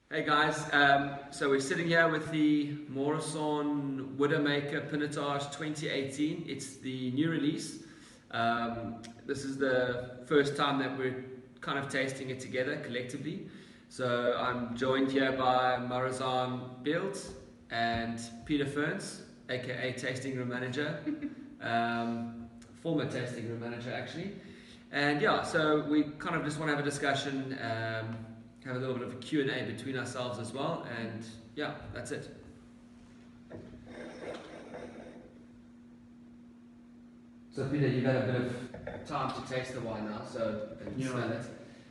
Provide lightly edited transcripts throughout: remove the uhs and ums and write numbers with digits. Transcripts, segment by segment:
Hey guys, so we're sitting here with the Môreson Widow Maker Pinotage 2018. It's the new release. This is the first time that we're kind of tasting it together collectively. So I'm joined here by Môreson Pinotage and Peter Ferns, aka Tasting Room Manager, former Tasting Room Manager actually. And yeah, so we kind of just want to have a discussion. Have a little bit of a Q&A between ourselves as well, and yeah, that's it. So Peter, you've had a bit of time to taste the wine now, so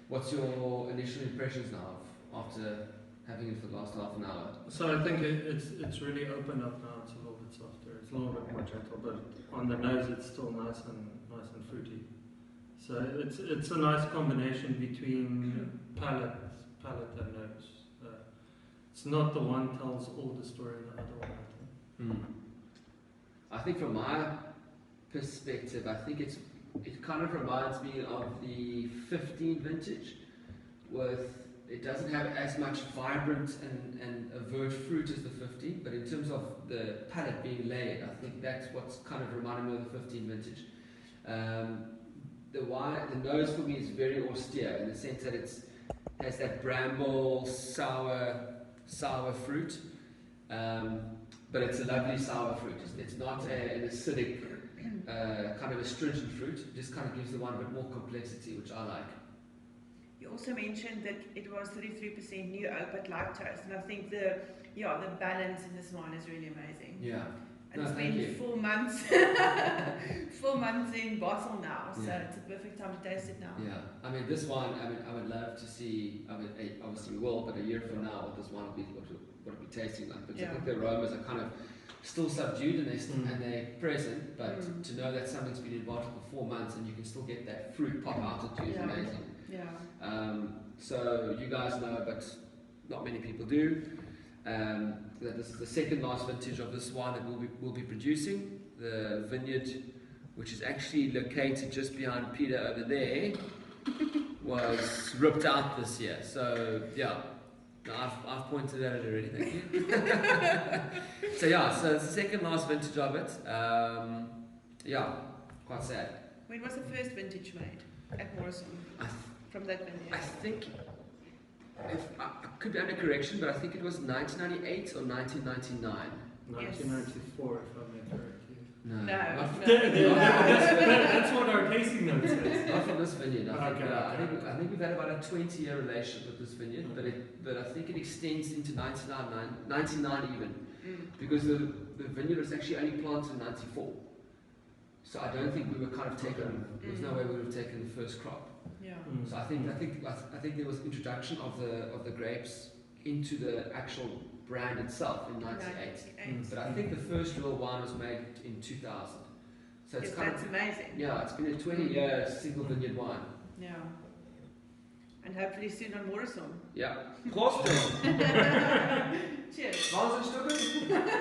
what's your initial impressions now after having it for the last half an hour? So I think it's really opened up now. It's a little bit softer. It's a little bit more gentle, but on the nose it's still nice and fruity. So it's a nice combination between palate and nose. It's not the one tells all the story and the other one. I think from my perspective, I think it kind of reminds me of the 15 vintage. It doesn't have as much vibrant and overt fruit as the 15, but in terms of the palate being layered, I think that's what's kind of reminding me of the 15 vintage. The nose for me is very austere in the sense that it has that bramble, sour fruit, but it's a lovely sour fruit. It's not an acidic, kind of astringent fruit. It just kind of gives the wine a bit more complexity, which I like. You also mentioned that it was 33% new oak but lactose, and I think the balance in this wine is really amazing. Yeah. And it's been 4 months, 4 months in bottle now, so it's a perfect time to taste it now. Yeah, I mean this wine, I would love to see, obviously we will, but a year from now what this wine will be tasting like. But I think the aromas are kind of still subdued and they're present, but to know that something's been in bottle for 4 months and you can still get that fruit pop out at you is amazing. Yeah. So you guys know, but not many people do. That this is the second last vintage of this wine that we'll be producing. The vineyard, which is actually located just behind Peter over there, was ripped out this year. So yeah, I've pointed at it already. Thank you. So it's the second last vintage of it. Quite sad. When was the first vintage made at Môreson from that vineyard? I think. I could be under correction, but I think it was 1998 or 1999. 1994, if I'm incorrect. No. That's what our tasting notes says. Not from this vineyard. I think we've had about a 20-year relationship with this vineyard, but I think it extends into 99 even, because the vineyard was actually only planted in 94. So I don't think we were kind of taken. There's no way we would have taken the first crop. Yeah. So I think there was introduction of the grapes into the actual brand itself in 98. But I think the first real wine was made in 2000. So it's that's amazing. Yeah, it's been a 20-year single vineyard wine. Yeah. And hopefully soon on Môreson. Yeah. Prost. Cheers. Wahnsinnsstücke.